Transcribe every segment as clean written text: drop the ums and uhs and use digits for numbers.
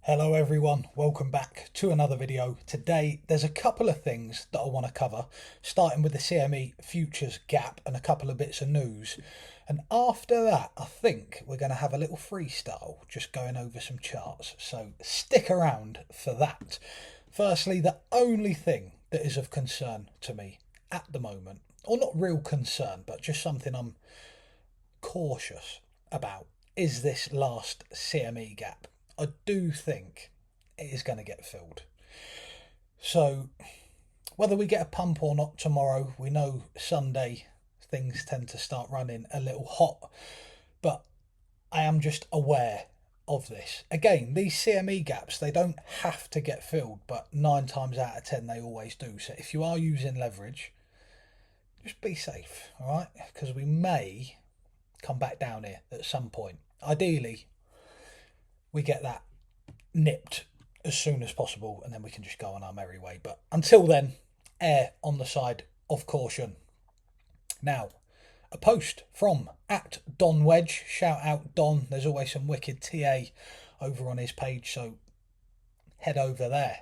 Hello everyone, welcome back to another video. Today there's a couple of things that I want to cover, starting with the CME futures gap and a couple of bits of news. And after that, I think we're going to have a little freestyle, just going over some charts. So stick around for that. Firstly, the only thing that is of concern to me at the moment, or not real concern, but just something I'm cautious about, is this last CME gap. I do think it is going to get filled. So whether we get a pump or not tomorrow, we know Sunday things tend to start running a little hot, but I am just aware of this. Again, these CME gaps, they don't have to get filled, but 9 times out of 10 they always do. So if you are using leverage, just be safe, all right? Because we may come back down here at some point. Ideally, we get that nipped as soon as possible and then we can just go on our merry way. But until then, err on the side of caution. Now, a post from @DonWedge. Shout out Don. There's always some wicked TA over on his page, so head over there.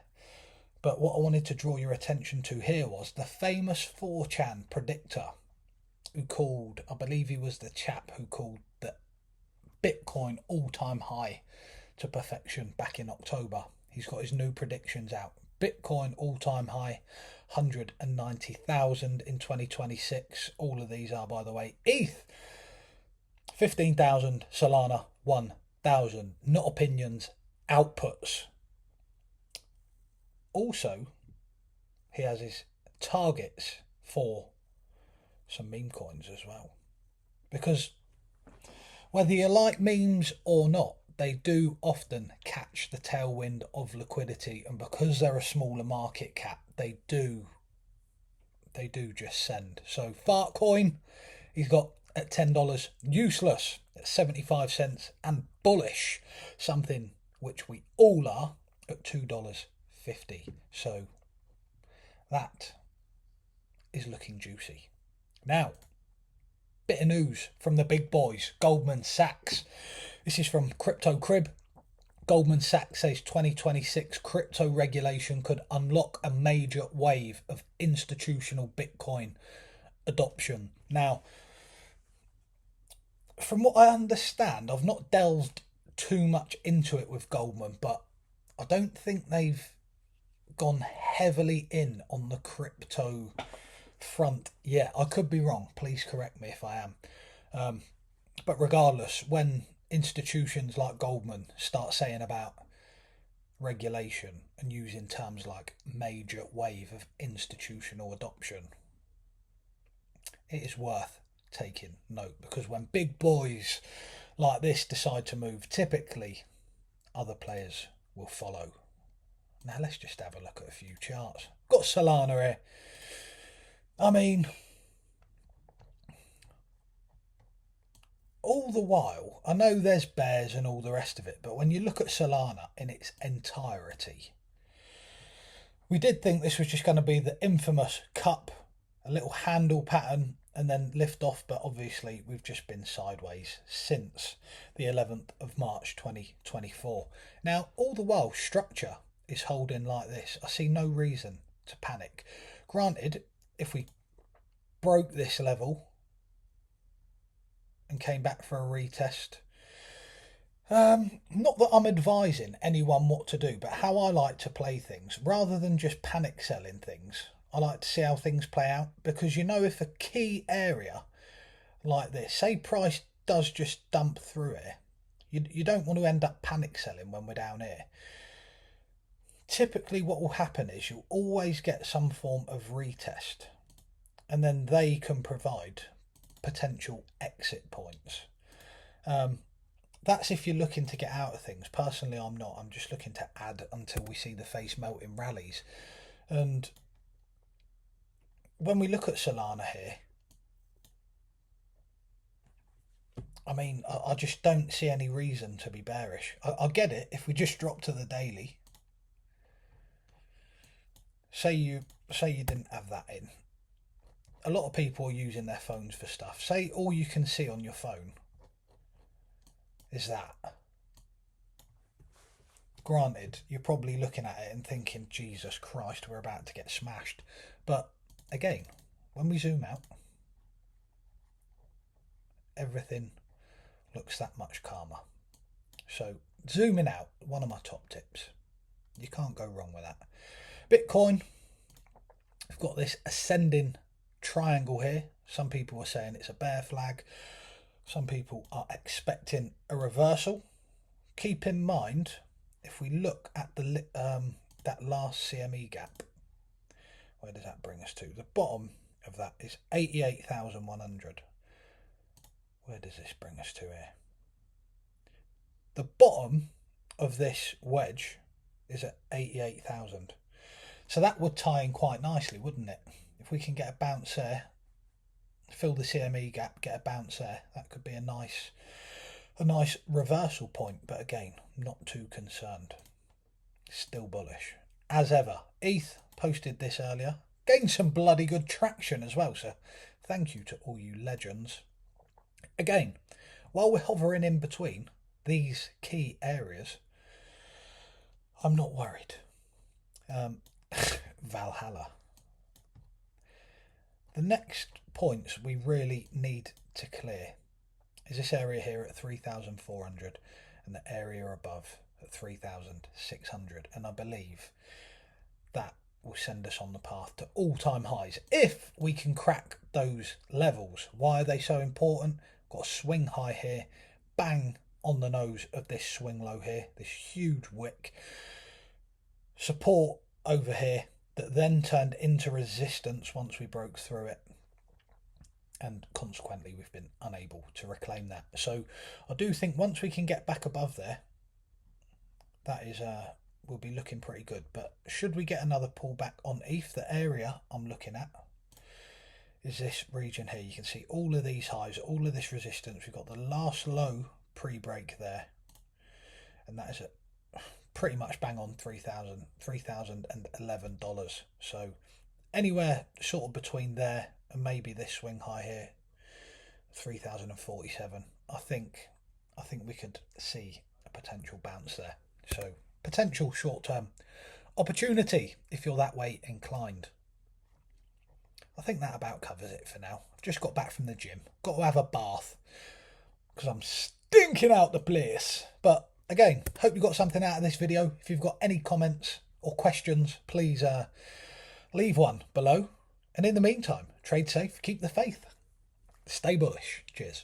But what I wanted to draw your attention to here was the famous 4chan predictor who called, I believe he was the chap who called the Bitcoin all-time high to perfection back in October. He's got his new predictions out. Bitcoin all-time high, 190,000 in 2026. All of these are, by the way. ETH, 15,000. Solana, 1,000. Not opinions, outputs. Also, he has his targets for some meme coins as well. Because whether you like memes or not, they do often catch the tailwind of liquidity, and because they're a smaller market cap, they do just send. So Fartcoin, he's got at $10, useless at 75 cents, and bullish, something which we all are, at $2.50. So that is looking juicy. Now, bit of news from the big boys, Goldman Sachs. This is from Crypto Crib. Goldman Sachs says 2026 crypto regulation could unlock a major wave of institutional Bitcoin adoption. Now, from what I understand, I've not delved too much into it with Goldman, but I don't think they've gone heavily in on the crypto front yet. I could be wrong. Please correct me if I am. But regardless, when institutions like Goldman start saying about regulation and using terms like major wave of institutional adoption, it is worth taking note, because when big boys like this decide to move, typically other players will follow. Now let's just have a look at a few charts. Got Solana here. I mean, all the while, I know there's bears and all the rest of it, but when you look at Solana in its entirety, we did think this was just going to be the infamous cup, a little handle pattern, and then lift off, but obviously we've just been sideways since the 11th of March 2024. Now, all the while, structure is holding like this. I see no reason to panic. Granted, if we broke this level and came back for a retest, not that I'm advising anyone what to do, but how I like to play things, rather than just panic selling things, I like to see how things play out. Because you know, if a key area like this, say price does just dump through here, you don't want to end up panic selling when we're down here. Typically what will happen is you'll always get some form of retest, and then they can provide potential exit points. That's if you're looking to get out of things. Personally, I'm not. I'm just looking to add until we see the face melt in rallies. And when we look at Solana here, I mean, I just don't see any reason to be bearish. I get it if we just drop to the daily. Say you didn't have that in. A lot of people are using their phones for stuff. Say all you can see on your phone is that. Granted, you're probably looking at it and thinking, Jesus Christ, we're about to get smashed. But again, when we zoom out, everything looks that much calmer. So zooming out, one of my top tips. You can't go wrong with that. Bitcoin, we've got this ascending triangle here. Some people are saying it's a bear flag. Some people are expecting a reversal. Keep in mind, if we look at the that last CME gap, where does that bring us to? The bottom of that is 88,100. Where does this bring us to here? The bottom of this wedge is at 88,000. So that would tie in quite nicely, wouldn't it? If we can get a bounce there, fill the CME gap, get a bounce there, that could be a nice reversal point. But again, not too concerned. Still bullish. As ever, ETH posted this earlier. Gained some bloody good traction as well, so thank you to all you legends. Again, while we're hovering in between these key areas, I'm not worried. Valhalla. The next points we really need to clear is this area here at 3,400 and the area above at 3,600, and I believe that will send us on the path to all-time highs if we can crack those levels. Why are they so important? Got a swing high here, bang on the nose of this swing low here, this huge wick. Support over here that then turned into resistance once we broke through it, and consequently we've been unable to reclaim that. So I do think once we can get back above there, that is we'll be looking pretty good. But should we get another pullback on ETH, the area I'm looking at is this region here. You can see all of these highs, all of this resistance. We've got the last low pre-break there, and that is at pretty much bang on $3,011. So anywhere sort of between there and maybe this swing high here, 3,047. I think we could see a potential bounce there. So potential short-term opportunity if you're that way inclined. I think that about covers it for now. I've just got back from the gym. Got to have a bath because I'm stinking out the place. But again, hope you got something out of this video. If you've got any comments or questions, please leave one below. And in the meantime, trade safe, keep the faith, stay bullish. Cheers.